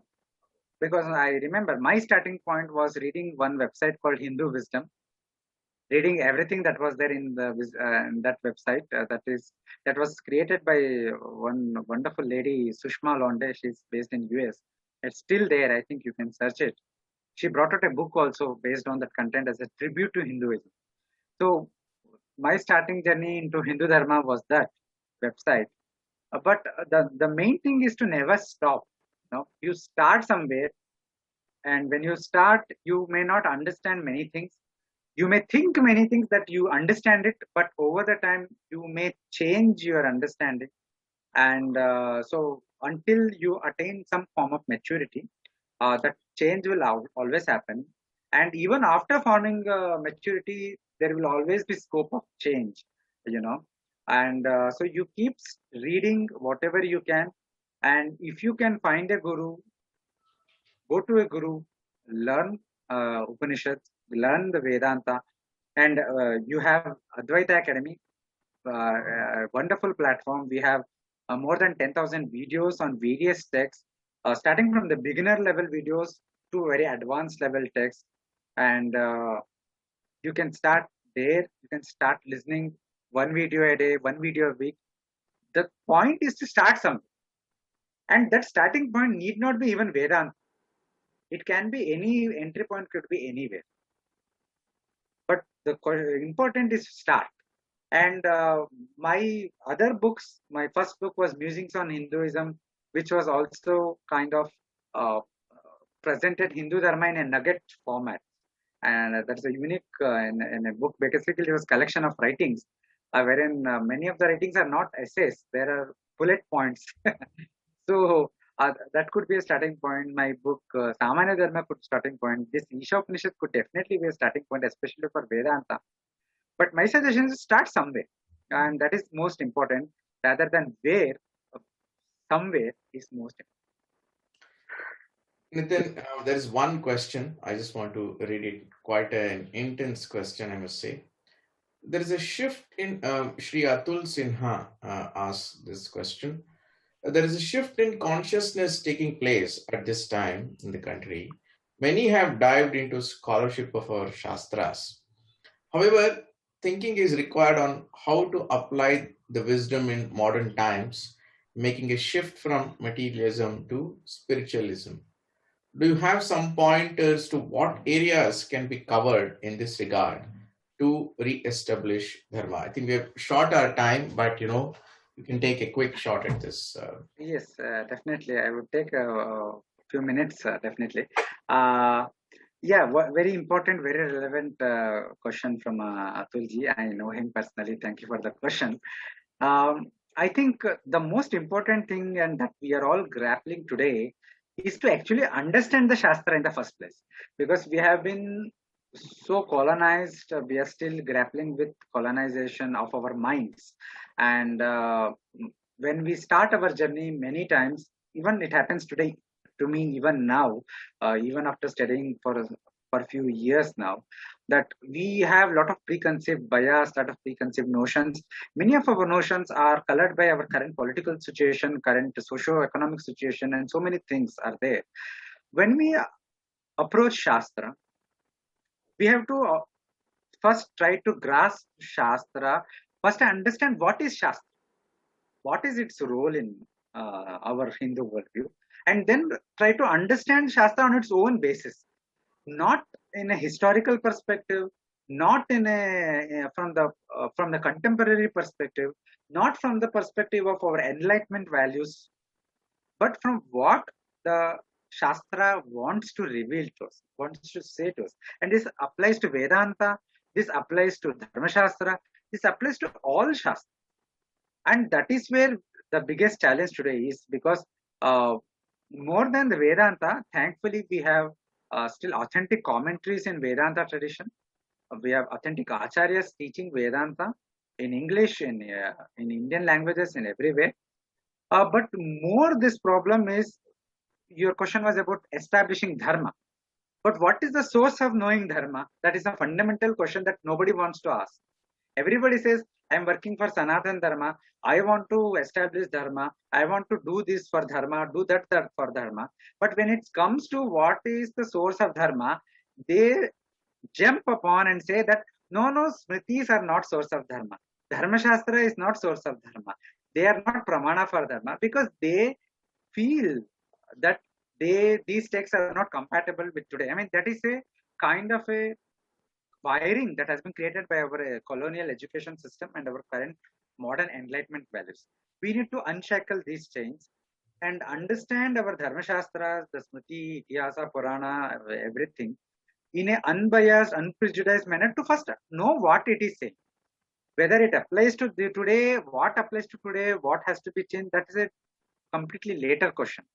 because I remember my starting point was reading one website called Hindu Wisdom, reading everything that was there in that website. That was created by one wonderful lady, Sushma Londe. She's based in US. It's still there. I think you can search it. She brought out a book also based on that content as a tribute to Hinduism. So my starting journey into Hindu Dharma was that website. But the main thing is to never stop. You start somewhere, and when you start, you may not understand many things. You may think many things that you understand it, but over the time you may change your understanding. And so until you attain some form of maturity, that change will always happen. And even after forming maturity, there will always be scope of change, you know. And so you keep reading whatever you can. And if you can find a guru, go to a guru, learn Upanishads, learn the Vedanta, and you have Advaita Academy, wonderful platform. We have more than 10,000 videos on various texts, starting from the beginner level videos to very advanced level texts. And you can start there. You can start listening one video a day, one video a week. The point is to start something. And that starting point need not be even Vedanta. It can be any entry point, could be anywhere. But the important is start. And my other books, my first book was Musings on Hinduism, which was also kind of uh, presented Hindu Dharma in a nugget format. And that's a unique in a book. Basically, it was collection of writings, wherein many of the writings are not essays. There are bullet points. So that could be a starting point. My book Samanya Dharma could starting point. This Ishopanishad could definitely be a starting point, especially for Vedanta. But my suggestion is start somewhere, and that is most important rather than where. Somewhere is most Nithin, there is one question. I just want to read it. Quite an intense question, I must say. There is a shift in Shri Atul Sinha asks this question. There is a shift in consciousness taking place at this time in the country. Many have dived into scholarship of our Shastras. However, thinking is required on how to apply the wisdom in modern times, making a shift from materialism to spiritualism. Do you have some pointers to what areas can be covered in this regard to re-establish dharma? I think we have short our time, but you can take a quick shot at this. Yes, definitely. I would take a few minutes, definitely. Uh, Yeah, very important, very relevant question from Atulji. I know him personally. Thank you for the question. I think the most important thing, and that we are all grappling today, is to actually understand the Shastra in the first place. Because we have been so colonized, we are still grappling with colonization of our minds. And when we start our journey, many times, even it happens today to me, even now, even after studying for a few years now, that we have a lot of preconceived bias, lot of preconceived notions. Many of our notions are colored by our current political situation, current socio-economic situation, and so many things are there. When we approach Shastra, we have to first try to grasp Shastra, first understand what is Shastra, what is its role in our Hindu worldview, and then try to understand Shastra on its own basis, not in a historical perspective, not in a from the contemporary perspective, not from the perspective of our enlightenment values, but from what the Shastra wants to reveal to us, wants to say to us. And this applies to Vedanta, this applies to Dharma Shastra, this applies to all Shastra. And that is where the biggest challenge today is, because uh, more than the Vedanta, thankfully, we have still authentic commentaries in Vedanta tradition. We have authentic acharyas teaching Vedanta in English, in Indian languages, in every way. But more this problem is, your question was about establishing dharma. But what is the source of knowing dharma? That is a fundamental question that nobody wants to ask. Everybody says, I'm working for Sanatan Dharma. I want to establish Dharma. I want to do this for Dharma, do that for Dharma. But when it comes to what is the source of Dharma, they jump upon and say that no, Smritis are not source of Dharma. Dharma Shastra is not source of Dharma. They are not Pramana for Dharma, because they feel that these texts are not compatible with today. I mean, that is a kind of a wiring that has been created by our colonial education system and our current modern enlightenment values. We need to unshackle these chains and understand our Dharma Shastras, the Smriti, Itihasa, Purana, everything in a unbiased, unprejudiced manner, to first know what it is saying. Whether it applies to today, what applies to today, what has to be changed, that is a completely later question.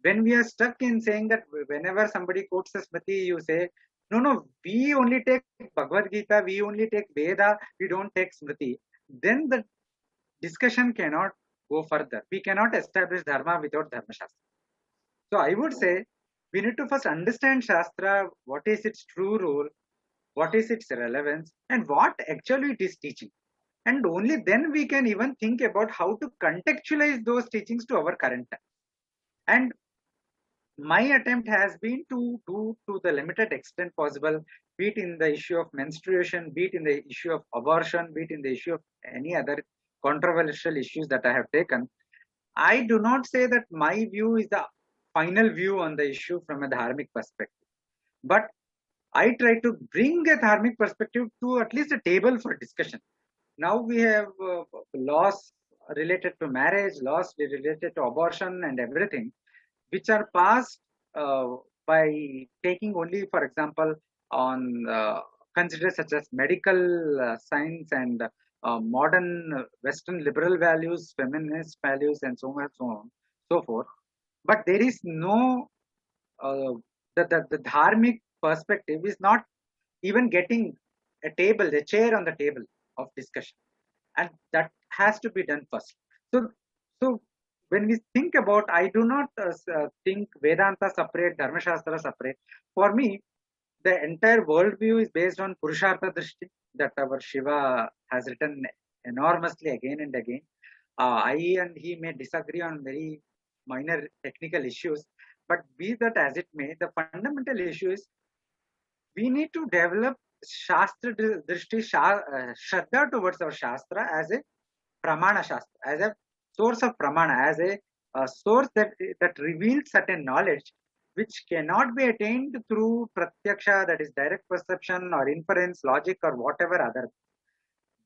When we are stuck in saying that whenever somebody quotes a Smriti, you say, no, we only take Bhagavad Gita, we only take Veda, we don't take Smriti, then the discussion cannot go further. We cannot establish Dharma without Dharma Shastra. So I would say we need to first understand Shastra, what is its true role, what is its relevance, and what actually it is teaching. And only then we can even think about how to contextualize those teachings to our current time. And my attempt has been to do to the limited extent possible, be it in the issue of menstruation, be it in the issue of abortion, be it in the issue of any other controversial issues that I have taken. I do not say that my view is the final view on the issue from a dharmic perspective, but I try to bring a dharmic perspective to at least a table for discussion. Now we have laws related to marriage, laws related to abortion and everything, which are passed by taking only, for example, on considered such as medical science and modern Western liberal values, feminist values, and so on, so forth. But there is no uh, the dharmic perspective is not even getting a chair on the table of discussion, and that has to be done first. So when we think about, I do not think Vedanta separate, Dharma Shastra separate. For me, the entire worldview is based on Purushartha Drishti that our Shiva has written enormously again and again. I and he may disagree on very minor technical issues, but be that as it may, the fundamental issue is we need to develop Shastra Drishti, Shraddha towards our Shastra as a Pramana Shastra, as a source of Pramana, as a source that reveals certain knowledge which cannot be attained through Pratyaksha, that is direct perception or inference, logic, or whatever other.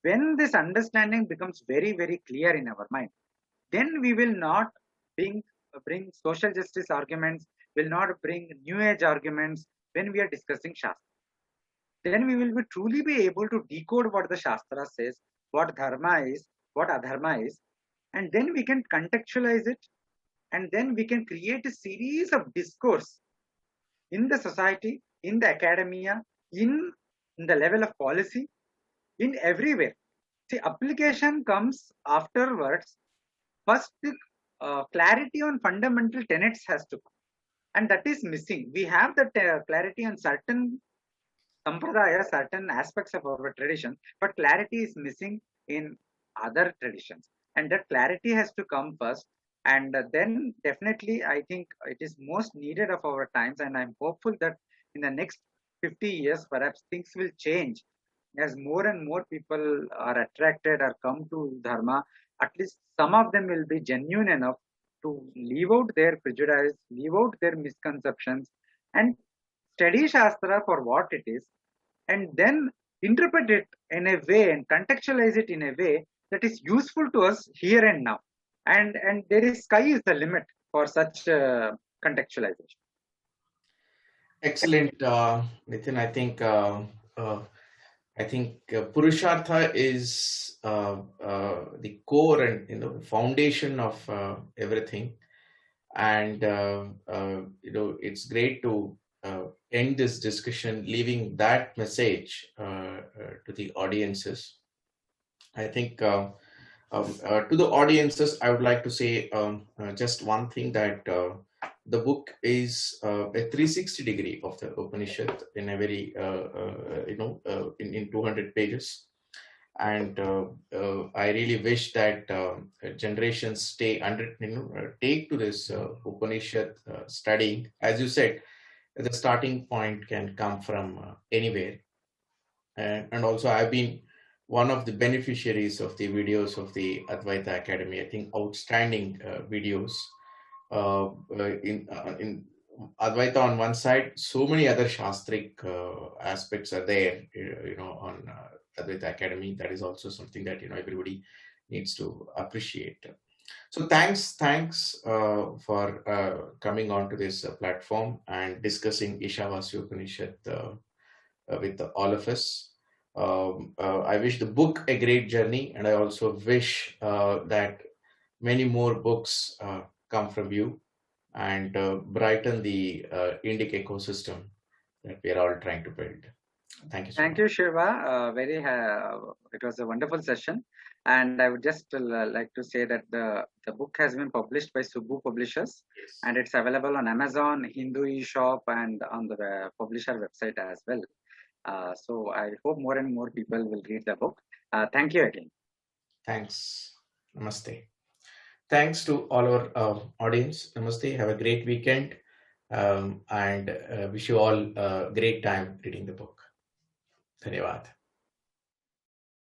When this understanding becomes very, very clear in our mind, then we will not bring social justice arguments, will not bring new age arguments, when we are discussing Shastra. Then we will be truly be able to decode what the Shastra says, what dharma is, what adharma is, and then we can contextualize it, and then we can create a series of discourse in the society, in the academia, in the level of policy, in everywhere. See, application comes afterwards. First, clarity on fundamental tenets has to come, and that is missing. We have that clarity on certain sampradaya, certain aspects of our tradition, but clarity is missing in other traditions. And that clarity has to come first. And then definitely, I think it is most needed of our times. And I'm hopeful that in the next 50 years, perhaps things will change as more and more people are attracted or come to Dharma. At least some of them will be genuine enough to leave out their prejudice, leave out their misconceptions, and study Shastra for what it is, and then interpret it in a way and contextualize it in a way that is useful to us here and now. And there is sky is the limit for such contextualization. Excellent, Nithin. Uh, I think Purushartha is the core and foundation of everything. And it's great to end this discussion leaving that message to the audiences. I think to the audiences, I would like to say just one thing, that the book is a 360 degree of the Upanishad in a very, in 200 pages. And I really wish that generations stay take to this Upanishad studying. As you said, the starting point can come from anywhere. And also, I've been one of the beneficiaries of the videos of the Advaita Academy. I think outstanding videos in Advaita on one side. So many other Shastric aspects are there, on Advaita Academy. That is also something that everybody needs to appreciate. So thanks for coming on to this platform and discussing Ishavasya Upanishad with all of us. I wish the book a great journey, and I also wish that many more books come from you and brighten the Indica ecosystem that we are all trying to build. Thank you so much. Thank you, Shiva. It was a wonderful session. And I would just like to say that the book has been published by Subbu Publishers, Yes. and it's available on Amazon, Hindu eShop, and on the publisher website as well. So I hope more and more people will read the book. Thank you again. Thanks. Namaste. Thanks to all our audience. Namaste. Have a great weekend, and wish you all a great time reading the book. Dhanyavad.